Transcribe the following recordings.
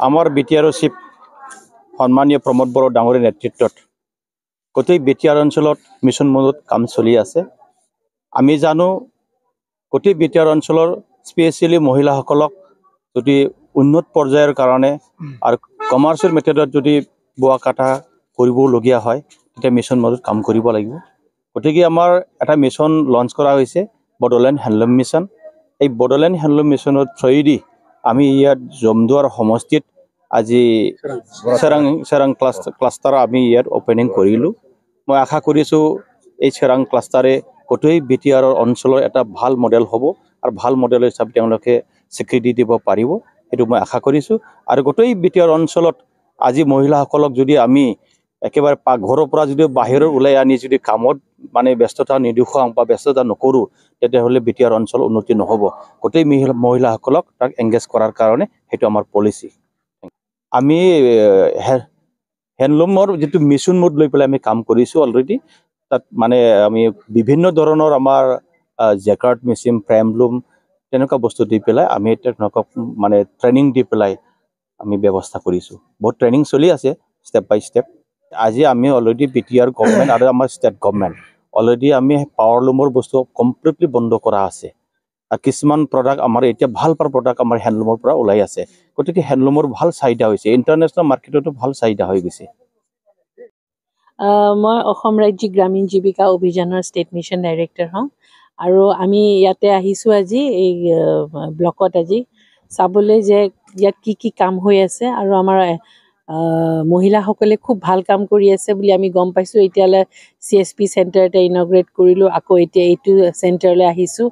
আমাৰ BTR chief সন্মানীয় প্ৰমোদ বড়ো ডাঙৰীৰ নেতৃত্বত গোটেই বিটিআৰ অঞ্চলত মিছন মোডত কাম চলি আছে। আমি জানো গোটেই বিটিআৰ অঞ্চলৰ স্পেচিয়েলি মহিলাসকলক যদি উন্নত পৰ্যায়ৰ কাৰণে আৰু কমাৰ্চিয়েল মেথডত যদি বোৱা কটা কৰিবলগীয়া হয় তেতিয়া মিছন মোডত কাম কৰিব লাগিব। গতিকে আমাৰ এটা মিছন লঞ্চ কৰা হৈছে বড়োলেণ্ড হেণ্ডলুম মিছন। এই বড়োলেণ্ড হেণ্ডলুম মিছনৰ থ্ৰুৱেদি আমি ইয়াত জমদুৱাৰ সমষ্টিত আজি চেৰাং ক্লাষ্টাৰ আমি ইয়াত অপেনিং কৰিলোঁ। মই আশা কৰিছোঁ এই চেৰাং ক্লাষ্টাৰে গোটেই বিটিআৰৰ অঞ্চলৰ এটা ভাল মডেল হ'ব আৰু ভাল মডেল হিচাপে তেওঁলোকে স্বীকৃতি দিব পাৰিব, সেইটো মই আশা কৰিছোঁ। আৰু গোটেই বিটিআৰ অঞ্চলত আজি মহিলাসকলক যদি আমি একেবাৰে পাকঘৰৰ পৰা যদি বাহিৰৰ ওলাই আনি যদি কামত মানে ব্যস্ততা নিদিখাওঁ বা ব্যস্ততা নকৰোঁ তেতিয়াহ'লে বিটিআৰ অঞ্চল উন্নতি নহ'ব। গোটেই মহিলাসকলক তাক এংগেজ কৰাৰ কাৰণে সেইটো আমাৰ পলিচি। আমি হেণ্ডলুমৰ যিটো মিছন মোড লৈ পেলাই আমি কাম কৰিছোঁ অলৰেডি। তাত মানে আমি বিভিন্ন ধৰণৰ আমাৰ জেকাৰ্ড মেচিন, ফ্ৰেমলুম তেনেকুৱা বস্তু দি পেলাই আমি তেওঁলোকক মানে ট্ৰেইনিং দি পেলাই আমি ব্যৱস্থা কৰিছোঁ। বহুত ট্ৰেইনিং চলি আছে ষ্টেপ বাই ষ্টেপ। আজি আমি অলৰেডি বিটিআৰ গভৰ্ণমেণ্ট আৰু আমাৰ ষ্টেট গভৰ্ণমেণ্ট অলৰেডি আমি পাৱাৰলুমৰ বস্তু কমপ্লিটলি বন্ধ কৰা আছে। আৰু কিছুমান প্ৰডাক্ট আমাৰ এতিয়া ভাল প্ৰডাক্ট আমাৰ হেণ্ডলুমৰ পৰা ওলাই আছে। গতিকে হেণ্ডলুমৰ ভাল চাহিদা হৈছে, ইণ্টাৰনেশ্যনেল মাৰ্কেটতো ভাল চাহিদা হৈ গৈছে। মই অসম ৰাজ্যিক গ্ৰামীণ জীৱিকা অভিযানৰ ষ্টেট মিছন ডাইৰেক্টৰ হওঁ আৰু আমি ইয়াতে আহিছোঁ আজি এই ব্লকত আজি চাবলৈ যে ইয়াত কি কাম হৈ আছে আৰু আমাৰ মহিলাসকলে খুব ভাল কাম কৰি আছে বুলি আমি গম পাইছোঁ। এতিয়ালৈ CSP চেণ্টাৰ এটা ইনগ্ৰেট কৰিলোঁ, আকৌ এতিয়া এইটো চেণ্টাৰলৈ আহিছোঁ।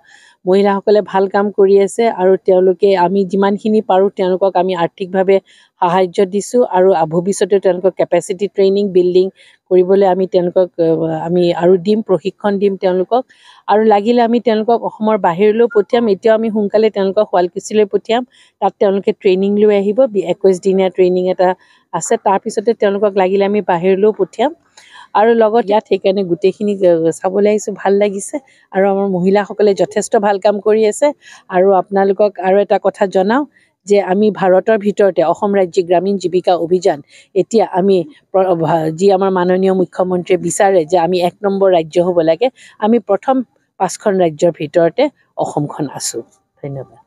মহিলাসকলে ভাল কাম কৰি আছে আৰু তেওঁলোকে আমি যিমানখিনি পাৰোঁ তেওঁলোকক আমি আৰ্থিকভাৱে সাহাৰ্য দিছোঁ আৰু ভৱিষ্যতে তেওঁলোকক কেপাচিটি ট্ৰেইনিং বিল্ডিং কৰিবলৈ আমি তেওঁলোকক আমি আৰু দিম, প্ৰশিক্ষণ দিম তেওঁলোকক। আৰু লাগিলে আমি তেওঁলোকক অসমৰ বাহিৰলৈও পঠিয়াম। এতিয়াও আমি সোনকালে তেওঁলোকক শুৱালকুছিলৈ পঠিয়াম, তাত তেওঁলোকে ট্ৰেইনিং লৈ আহিব। 21 দিনীয়া ট্ৰেইনিং এটা আছে, তাৰপিছতে তেওঁলোকক লাগিলে আমি বাহিৰলৈও পঠিয়াম। আৰু লগত ইয়াত সেইকাৰণে গোটেইখিনি চাবলৈ আহিছোঁ, ভাল লাগিছে আৰু আমাৰ মহিলাসকলে যথেষ্ট ভাল কাম কৰি আছে। আৰু আপোনালোকক আৰু এটা কথা জনাওঁ যে আমি ভাৰতৰ ভিতৰতে অসম ৰাজ্যিক গ্ৰামীণ জীৱিকা অভিযান এতিয়া আমি যি আমাৰ মাননীয় মুখ্যমন্ত্ৰীয়ে বিচাৰে যে আমি 1 নম্বৰ ৰাজ্য হ'ব লাগে, আমি প্ৰথম 5খন ৰাজ্যৰ ভিতৰতে অসমখন আছোঁ। ধন্যবাদ।